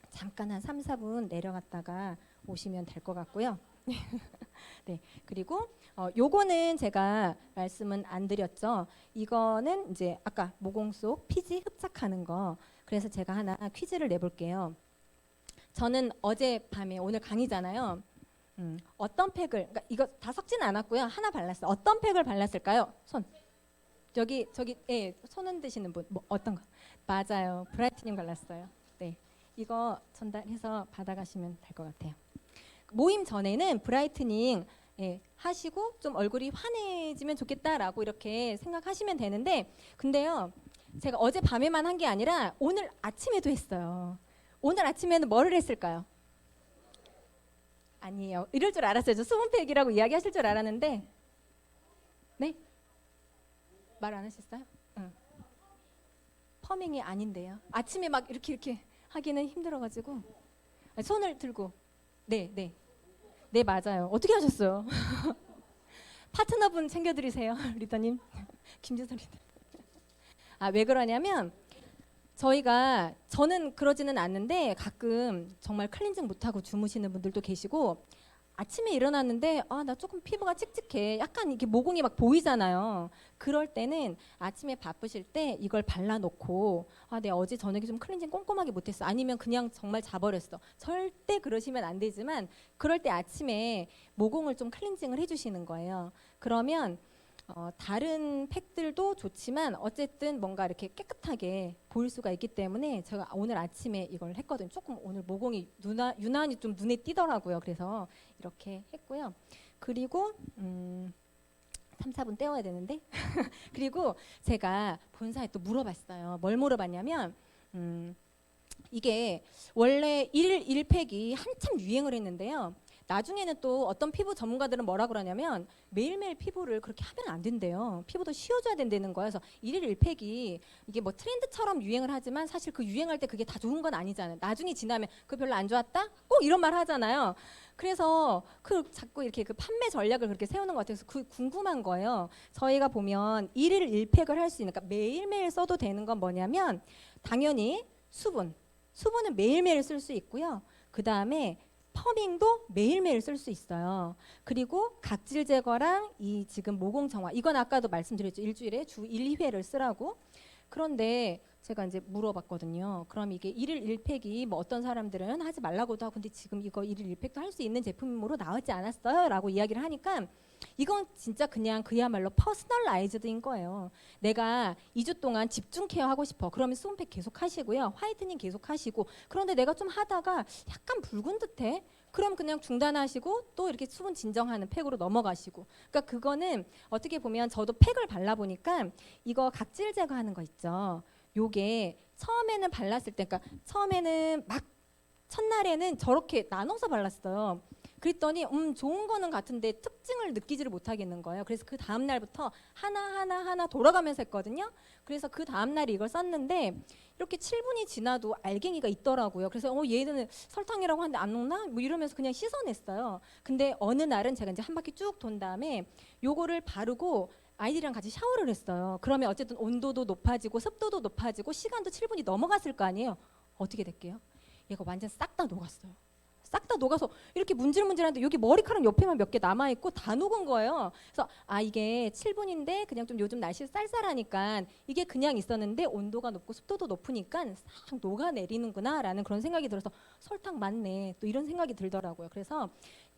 잠깐 한 3, 4분 내려갔다가 오시면 될 것 같고요. 네, 그리고 요거는 제가 말씀은 안 드렸죠. 이거는 이제 아까 모공 속 피지 흡착하는 거. 그래서 제가 하나 퀴즈를 내볼게요. 저는 어젯밤에, 오늘 강의잖아요. 어떤 팩을, 그러니까 이거 다 섞지는 않았고요. 하나 발랐어요. 어떤 팩을 발랐을까요? 손. 저기 예, 손 흔드시는 분. 뭐 어떤 거? 맞아요. 브라이트닝 발랐어요. 네, 이거 전달해서 받아가시면 될 것 같아요. 모임 전에는 브라이트닝 하시고 좀 얼굴이 환해지면 좋겠다라고 이렇게 생각하시면 되는데, 근데요 제가 어제 밤에만 한 게 아니라 오늘 아침에도 했어요. 오늘 아침에는 뭐를 했을까요? 아니에요. 이럴 줄 알았어요. 저 수분팩이라고 이야기하실 줄 알았는데. 네? 말 안 하셨어요? 응. 퍼밍이 아닌데요. 아침에 막 이렇게 하기는 힘들어가지고 손을 들고. 네 맞아요. 어떻게 하셨어요? 파트너분 챙겨드리세요, 리더님. 김주선 리더. 왜 그러냐면 저는 그러지는 않는데 가끔 정말 클렌징 못하고 주무시는 분들도 계시고, 아침에 일어났는데 나 조금 피부가 칙칙해, 약간 이게 모공이 막 보이잖아요. 그럴 때는 아침에 바쁘실 때 이걸 발라놓고 내가 어제 저녁에 좀 클렌징 꼼꼼하게 못했어, 아니면 그냥 정말 자버렸어, 절대 그러시면 안 되지만 그럴 때 아침에 모공을 좀 클렌징을 해주시는 거예요. 그러면 다른 팩들도 좋지만 어쨌든 뭔가 이렇게 깨끗하게 보일 수가 있기 때문에 제가 오늘 아침에 이걸 했거든요. 조금 오늘 모공이 유난히 좀 눈에 띄더라고요. 그래서 이렇게 했고요. 그리고 3, 4분 때워야 되는데. 그리고 제가 본사에 또 물어봤어요. 뭘 물어봤냐면 이게 원래 1일 1팩이 한참 유행을 했는데요. 나중에는 또 어떤 피부 전문가들은 뭐라 그러냐면 매일매일 피부를 그렇게 하면 안 된대요. 피부도 쉬어줘야 된다는 거예요. 그래서 1일 1팩이 이게 뭐 트렌드처럼 유행을 하지만 사실 그 유행할 때 그게 다 좋은 건 아니잖아요. 나중에 지나면 그거 별로 안 좋았다? 꼭 이런 말 하잖아요. 그래서 그 자꾸 이렇게 그 판매 전략을 그렇게 세우는 것 같아서 그 궁금한 거예요. 저희가 보면 1일 1팩을 할 수 있는, 그러니까 매일매일 써도 되는 건 뭐냐면 당연히 수분은 매일매일 쓸 수 있고요. 그 다음에 퍼밍도 매일매일 쓸 수 있어요. 그리고 각질 제거랑 이 지금 모공 정화, 이건 아까도 말씀드렸죠. 일주일에 주 1, 2회를 쓰라고. 그런데 제가 이제 물어봤거든요. 그럼 이게 1일 1팩이 뭐 어떤 사람들은 하지 말라고도 하고 근데 지금 이거 1일 1팩도 할 수 있는 제품으로 나오지 않았어요? 라고 이야기를 하니까 이건 진짜 그냥 그야말로 퍼스널라이즈드인 거예요. 내가 2주 동안 집중 케어하고 싶어. 그러면 수분팩 계속 하시고요. 화이트닝 계속 하시고. 그런데 내가 좀 하다가 약간 붉은 듯해. 그럼 그냥 중단하시고 또 이렇게 수분 진정하는 팩으로 넘어가시고. 그러니까 그거는 어떻게 보면 저도 팩을 발라보니까 이거 각질 제거하는 거 있죠. 요게 처음에는 발랐을 때, 그러니까 처음에는 막 첫날에는 저렇게 나눠서 발랐어요. 그랬더니 좋은 거는 같은데 특징을 느끼지를 못하겠는 거예요. 그래서 그 다음 날부터 하나 돌아가면서 했거든요. 그래서 그 다음 날에 이걸 썼는데 이렇게 7분이 지나도 알갱이가 있더라고요. 그래서 얘는 설탕이라고 하는데 안 녹나? 뭐 이러면서 그냥 씻어냈어요. 근데 어느 날은 제가 이제 한 바퀴 쭉 돈 다음에 요거를 바르고 아이들이랑 같이 샤워를 했어요. 그러면 어쨌든 온도도 높아지고 습도도 높아지고 시간도 7분이 넘어갔을 거 아니에요. 어떻게 될게요? 얘가 완전 싹 다 녹았어요. 싹 다 녹아서 이렇게 문질문질한데 여기 머리카락 옆에만 몇 개 남아있고 다 녹은 거예요. 그래서 이게 7분인데 그냥 좀 요즘 날씨 쌀쌀하니까 이게 그냥 있었는데 온도가 높고 습도도 높으니까 싹 녹아내리는구나 라는 그런 생각이 들어서 설탕 맞네 또 이런 생각이 들더라고요. 그래서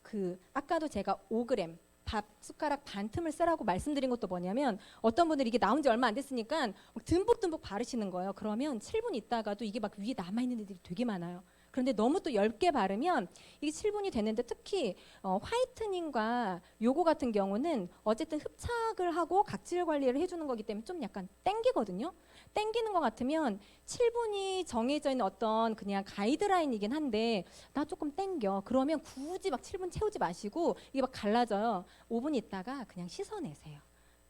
그 아까도 제가 5g 밥 숟가락 반 틈을 쓰라고 말씀드린 것도 뭐냐면 어떤 분들이 이게 나온 지 얼마 안 됐으니까 막 듬뿍듬뿍 바르시는 거예요. 그러면 7분 있다가도 이게 막 위에 남아있는 애들이 되게 많아요. 그런데 너무 또 얇게 바르면 이게 7분이 됐는데 특히 화이트닝과 요거 같은 경우는 어쨌든 흡착을 하고 각질 관리를 해주는 거기 때문에 좀 약간 땡기거든요. 땡기는 것 같으면 7분이 정해져 있는 어떤 그냥 가이드라인이긴 한데 나 조금 땡겨. 그러면 굳이 막 7분 채우지 마시고 이게 막 갈라져요. 5분 있다가 그냥 씻어내세요.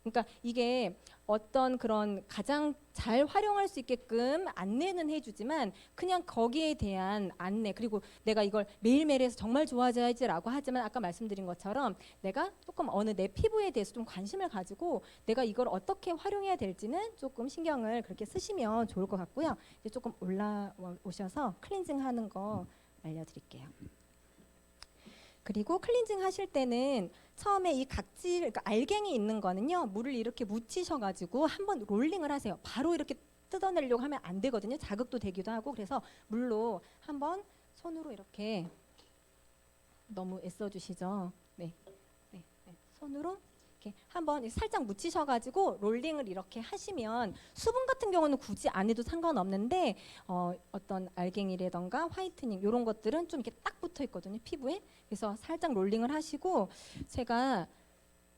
그러니까 이게 어떤 그런 가장 잘 활용할 수 있게끔 안내는 해주지만 그냥 거기에 대한 안내 그리고 내가 이걸 매일매일 해서 정말 좋아져야지라고 하지만 아까 말씀드린 것처럼 내가 조금 어느 내 피부에 대해서 좀 관심을 가지고 내가 이걸 어떻게 활용해야 될지는 조금 신경을 그렇게 쓰시면 좋을 것 같고요. 이제 조금 올라오셔서 클렌징 하는 거 알려드릴게요. 그리고 클렌징 하실 때는 처음에 이 각질, 그러니까 알갱이 있는 거는요, 물을 이렇게 묻히셔가지고 한번 롤링을 하세요. 바로 이렇게 뜯어내려고 하면 안 되거든요. 자극도 되기도 하고 그래서 물로 한번 손으로 이렇게 너무 애써주시죠. 네, 손으로 이렇게 한번 살짝 묻히셔가지고 롤링을 이렇게 하시면 수분 같은 경우는 굳이 안 해도 상관없는데 어떤 알갱이라던가 화이트닝 이런 것들은 좀 이렇게 딱 붙어 있거든요 피부에. 그래서 살짝 롤링을 하시고 제가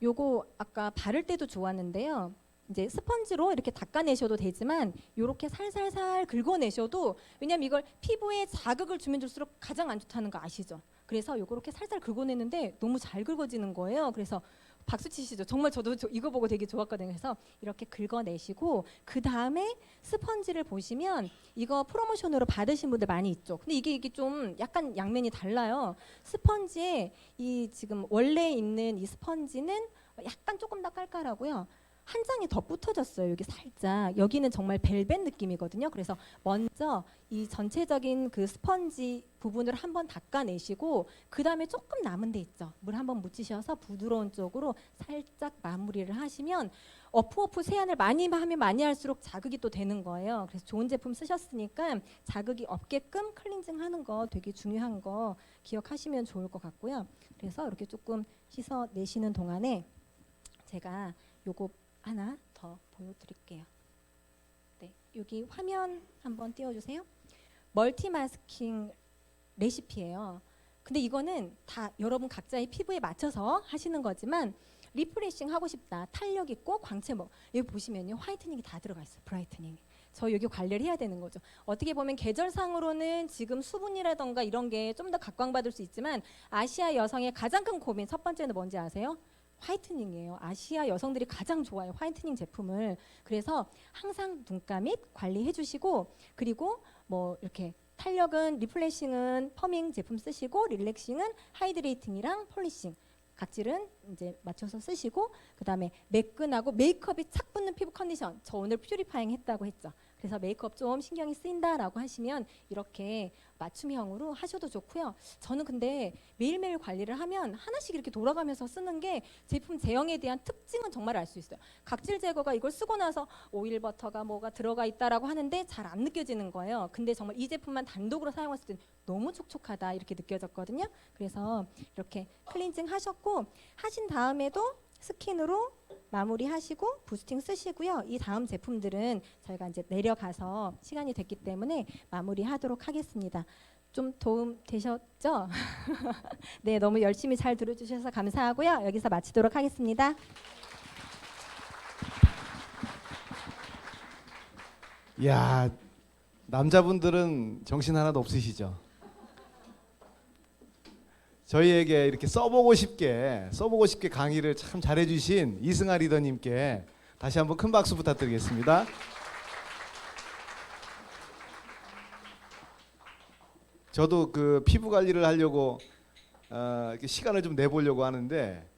요거 아까 바를 때도 좋았는데요. 이제 스펀지로 이렇게 닦아내셔도 되지만 이렇게 살살살 긁어내셔도 왜냐면 이걸 피부에 자극을 주면 줄수록 가장 안 좋다는 거 아시죠? 그래서 요거 이렇게 살살 긁어내는데 너무 잘 긁어지는 거예요. 그래서 박수 치시죠. 정말 저도 이거 보고 되게 좋았거든요. 그래서 이렇게 긁어내시고 그 다음에 스펀지를 보시면 이거 프로모션으로 받으신 분들 많이 있죠. 근데 이게 좀 약간 양면이 달라요. 스펀지에 이 지금 원래 있는 이 스펀지는 약간 조금 더 깔깔하고요. 한 장이 더 붙어졌어요. 여기 살짝. 여기는 정말 벨벳 느낌이거든요. 그래서 먼저 이 전체적인 그 스펀지 부분을 한번 닦아내시고 그 다음에 조금 남은 데 있죠. 물 한번 묻히셔서 부드러운 쪽으로 살짝 마무리를 하시면 어프어프 세안을 많이 하면 많이 할수록 자극이 또 되는 거예요. 그래서 좋은 제품 쓰셨으니까 자극이 없게끔 클렌징 하는 거 되게 중요한 거 기억하시면 좋을 것 같고요. 그래서 이렇게 조금 씻어내시는 동안에 제가 요거 하나 더 보여드릴게요. 네, 여기 화면 한번 띄워주세요. 멀티 마스킹 레시피예요. 근데 이거는 다 여러분 각자의 피부에 맞춰서 하시는 거지만 리프레싱 하고 싶다. 탄력 있고 광채 뭐 여기 보시면요. 화이트닝이 다 들어가 있어요. 브라이트닝. 저 여기 관리를 해야 되는 거죠. 어떻게 보면 계절상으로는 지금 수분이라던가 이런 게 좀 더 각광받을 수 있지만 아시아 여성의 가장 큰 고민 첫 번째는 뭔지 아세요? 화이트닝이에요. 아시아 여성들이 가장 좋아해요. 화이트닝 제품을. 그래서 항상 눈가 및 관리해 주시고 그리고 뭐 이렇게 탄력은 리플레싱은 퍼밍 제품 쓰시고 릴렉싱은 하이드레이팅이랑 폴리싱 각질은 이제 맞춰서 쓰시고 그다음에 매끈하고 메이크업이 착 붙는 피부 컨디션. 저 오늘 퓨리파잉 했다고 했죠. 그래서 메이크업 좀 신경이 쓰인다라고 하시면 이렇게 맞춤형으로 하셔도 좋고요. 저는 근데 매일매일 관리를 하면 하나씩 이렇게 돌아가면서 쓰는 게 제품 제형에 대한 특징은 정말 알 수 있어요. 각질 제거가 이걸 쓰고 나서 오일 버터가 뭐가 들어가 있다라고 하는데 잘 안 느껴지는 거예요. 근데 정말 이 제품만 단독으로 사용했을 때 너무 촉촉하다 이렇게 느껴졌거든요. 그래서 이렇게 클렌징 하셨고 하신 다음에도 스킨으로 마무리하시고 부스팅 쓰시고요. 이 다음 제품들은 저희가 이제 내려가서 시간이 됐기 때문에 마무리하도록 하겠습니다. 좀 도움 되셨죠? 네, 너무 열심히 잘 들어주셔서 감사하고요. 여기서 마치도록 하겠습니다. 야, 남자분들은 정신 하나도 없으시죠? 저희에게 이렇게 써보고 싶게 강의를 참 잘해주신 이승아 리더님께 다시 한번 큰 박수 부탁드리겠습니다. 저도 그 피부 관리를 하려고 이렇게 시간을 좀 내보려고 하는데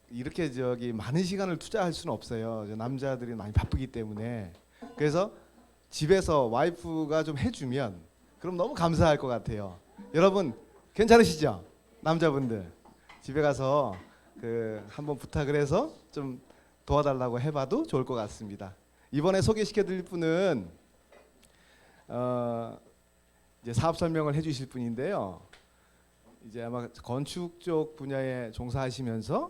이렇게 많은 시간을 투자할 수는 없어요. 남자들이 많이 바쁘기 때문에. 그래서 집에서 와이프가 좀 해주면 그럼 너무 감사할 것 같아요. 여러분 괜찮으시죠? 남자분들 집에 가서 한번 부탁을 해서 좀 도와달라고 해봐도 좋을 것 같습니다. 이번에 소개시켜드릴 분은 이제 사업 설명을 해주실 분인데요. 이제 아마 건축 쪽 분야에 종사하시면서